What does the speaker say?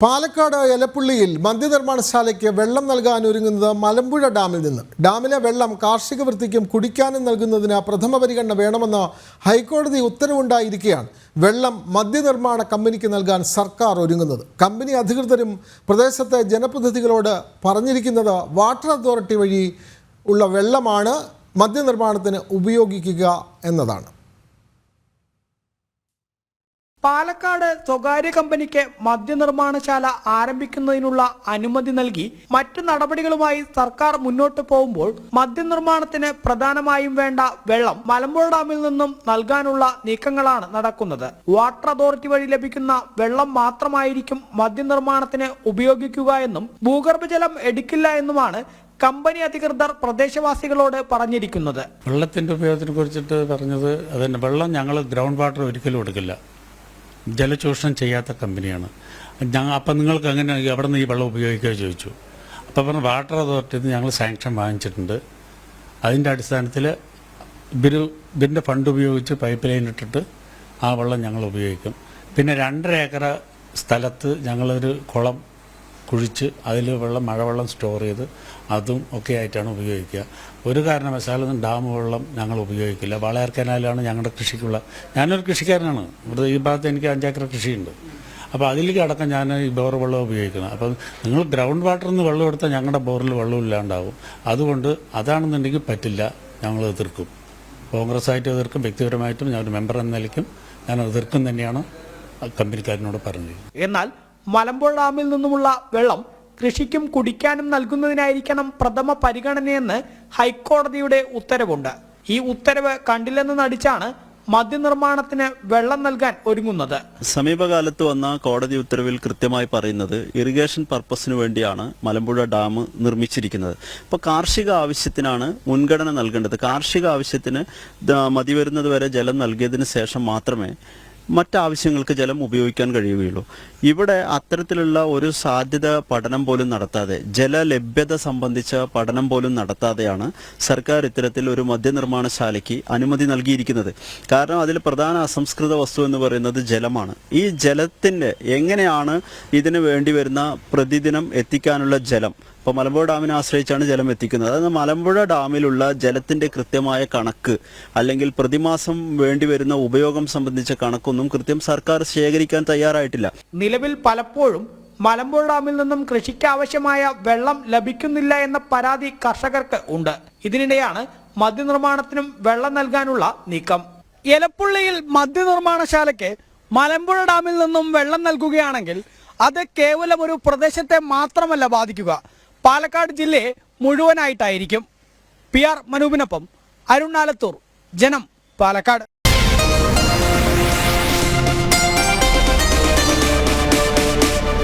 പാലക്കാട് എലപ്പുള്ളിയിൽ മദ്യനിർമ്മാണശാലയ്ക്ക് വെള്ളം നൽകാൻ ഒരുങ്ങുന്നത് മലമ്പുഴ ഡാമിൽ നിന്ന്. ഡാമിലെ വെള്ളം കാർഷിക വൃത്തിക്കും കുടിക്കാനും നൽകുന്നതിന് പ്രഥമ പരിഗണന വേണമെന്ന് ഹൈക്കോടതി ഉത്തരവുണ്ടായിരിക്കെയാണ് വെള്ളം മദ്യനിർമ്മാണ കമ്പനിക്ക് നൽകാൻ സർക്കാർ ഒരുങ്ങുന്നത്. കമ്പനി അധികൃതരും പ്രദേശത്തെ ജനപ്രതിനിധികളോട് പറഞ്ഞിരിക്കുന്നത് വാട്ടർ അതോറിറ്റി വഴി ഉള്ള വെള്ളമാണ് മദ്യനിർമ്മാണത്തിന് ഉപയോഗിക്കുക എന്നതാണ്. പാലക്കാട് സ്വകാര്യ കമ്പനിക്ക് മദ്യനിർമ്മാണശാല ആരംഭിക്കുന്നതിനുള്ള അനുമതി നൽകി മറ്റു നടപടികളുമായി സർക്കാർ മുന്നോട്ട് പോകുമ്പോൾ മദ്യനിർമ്മാണത്തിന് പ്രധാനമായും വേണ്ട വെള്ളം മലമ്പുഴ ഡാമിൽ നിന്നും നൽകാനുള്ള നീക്കങ്ങളാണ് നടക്കുന്നത്. വാട്ടർ അതോറിറ്റി വഴി ലഭിക്കുന്ന വെള്ളം മാത്രമായിരിക്കും മദ്യനിർമ്മാണത്തിന് ഉപയോഗിക്കുക എന്നും ഭൂഗർഭജലം എടുക്കില്ല എന്നുമാണ് കമ്പനി അധികൃതർ പ്രദേശവാസികളോട് പറഞ്ഞിരിക്കുന്നത്. വെള്ളത്തിന്റെ ഉപയോഗത്തിനെ കുറിച്ചിട്ട് പറഞ്ഞത് അതന്നെ, വെള്ളം ഞങ്ങൾ ഗ്രൗണ്ട് വാട്ടർ ഒരിക്കലും എടുക്കില്ല, ജലചൂഷണം ചെയ്യാത്ത കമ്പനിയാണ്. അപ്പം നിങ്ങൾക്ക് എങ്ങനെ എവിടെ നിന്ന് ഈ വെള്ളം ഉപയോഗിക്കുക ചോദിച്ചു. അപ്പോൾ പറഞ്ഞ വാട്ടർ അതോറിറ്റിയിൽ നിന്ന് ഞങ്ങൾ സാങ്ഷൻ വാങ്ങിച്ചിട്ടുണ്ട്. അതിൻ്റെ അടിസ്ഥാനത്തിൽ ഇതിൻ്റെ ഫണ്ട് ഉപയോഗിച്ച് പൈപ്പ് ലൈൻ ഇട്ടിട്ട് ആ വെള്ളം ഞങ്ങൾ ഉപയോഗിക്കും. പിന്നെ 2.5 ഏക്കർ സ്ഥലത്ത് ഞങ്ങളൊരു കുളം കുഴിച്ച് അതിൽ മഴവെള്ളം സ്റ്റോർ ചെയ്ത് അതും ഒക്കെ ആയിട്ടാണ് ഉപയോഗിക്കുക. ഒരു കാരണവശാലും ഡാം വെള്ളം ഞങ്ങൾ ഉപയോഗിക്കില്ല. വാളയാർ കനാലാണ് ഞങ്ങളുടെ കൃഷിക്കുള്ള. ഞാനൊരു കൃഷിക്കാരനാണ്. ഇവിടെ ഈ ഭാഗത്ത് എനിക്ക് 5 ഏക്കർ കൃഷിയുണ്ട്. അപ്പോൾ അതിലേക്ക് അടക്കം ഞാൻ ഈ ബോർ വെള്ളം ഉപയോഗിക്കുന്നത്. അപ്പം നിങ്ങൾ ഗ്രൗണ്ട് വാട്ടറിൽ നിന്ന് വെള്ളം എടുത്താൽ ഞങ്ങളുടെ ബോറിൽ വെള്ളം ഇല്ലാണ്ടാവും. അതുകൊണ്ട് അതാണെന്നുണ്ടെങ്കിൽ പറ്റില്ല, ഞങ്ങൾ എതിർക്കും. കോൺഗ്രസ്സായിട്ട് എതിർക്കും, വ്യക്തിപരമായിട്ടും ഞാൻ ഒരു മെമ്പർ എന്ന നിലയ്ക്കും ഞാൻ എതിർക്കും തന്നെയാണ് കമ്പനിക്കാരനോട് പറഞ്ഞത്. എന്നാൽ മലമ്പുഴ ഡാമിൽ നിന്നുമുള്ള വെള്ളം കൃഷിക്കും കുടിക്കാനും നൽകുന്നതിനായിരിക്കണം പ്രഥമ പരിഗണനയെന്ന് ഹൈക്കോടതിയുടെ ഉത്തരവുണ്ട്. ഈ ഉത്തരവ് കണ്ടില്ലെന്ന് നടിച്ചാണ് മദ്യനിർമ്മാണത്തിന് വെള്ളം നൽകാൻ ഒരുങ്ങുന്നത്. സമീപകാലത്ത് വന്ന കോടതി ഉത്തരവിൽ കൃത്യമായി പറയുന്നത് ഇറിഗേഷൻ പർപ്പസിന് വേണ്ടിയാണ് മലമ്പുഴ ഡാം നിർമ്മിച്ചിരിക്കുന്നത്. ഇപ്പോൾ കാർഷിക ആവശ്യത്തിനാണ് മുൻഗണന നൽകേണ്ടത്. കാർഷിക ആവശ്യത്തിന് മതി വരുന്നത് വരെ ജലം നൽകിയതിന് ശേഷം മാത്രമേ മറ്റാവശ്യങ്ങൾക്ക് ജലം ഉപയോഗിക്കാൻ കഴിയുകയുള്ളൂ. ഇവിടെ അത്തരത്തിലുള്ള ഒരു സാധ്യത പഠനം പോലും നടത്താതെ, ജലലഭ്യത സംബന്ധിച്ച പഠനം പോലും നടത്താതെയാണ് സർക്കാർ ഇത്തരത്തിൽ ഒരു മദ്യനിർമ്മാണശാലയ്ക്ക് അനുമതി നൽകിയിരിക്കുന്നത്. കാരണം അതിൽ പ്രധാന അസംസ്കൃത വസ്തു എന്ന് പറയുന്നത് ജലമാണ്. ഈ ജലത്തിൻ്റെ എങ്ങനെയാണ് ഇതിന് വേണ്ടി വരുന്ന പ്രതിദിനം എത്തിക്കാനുള്ള ജലം, ഇപ്പോൾ മലമ്പുഴ ഡാമിനെ ആശ്രയിച്ചാണ് ജലം എത്തിക്കുന്നത്. അതായത് മലമ്പുഴ ഡാമിലുള്ള ജലത്തിന്റെ കൃത്യമായ കണക്ക് അല്ലെങ്കിൽ പ്രതിമാസം വേണ്ടിവരുന്ന ഉപയോഗം സംബന്ധിച്ച കണക്കൊന്നും കൃത്യം സർക്കാർ ശേഖരിക്കാൻ തയ്യാറായിട്ടില്ല. നിലവിൽ പലപ്പോഴും മലമ്പുഴ ഡാമിൽ നിന്നും കൃഷിക്ക് ആവശ്യമായ വെള്ളം ലഭിക്കുന്നില്ല എന്ന പരാതി കർഷകർക്ക് ഉണ്ട്. ഇതിനിടെയാണ് മദ്യനിർമ്മാണത്തിനും വെള്ളം നൽകാനുള്ള നീക്കം. എലപ്പുള്ളിയിൽ മദ്യനിർമ്മാണശാലയ്ക്ക് മലമ്പുഴ ഡാമിൽ നിന്നും വെള്ളം നൽകുകയാണെങ്കിൽ അത് കേവലം ഒരു പ്രദേശത്തെ മാത്രമല്ല ബാധിക്കുക, പാലക്കാട് ജില്ലയെ മുഴുവനായിട്ടായിരിക്കും. PR മനൂപിനൊപ്പം അരുൺ ആലത്തൂർ, ജനം, പാലക്കാട്.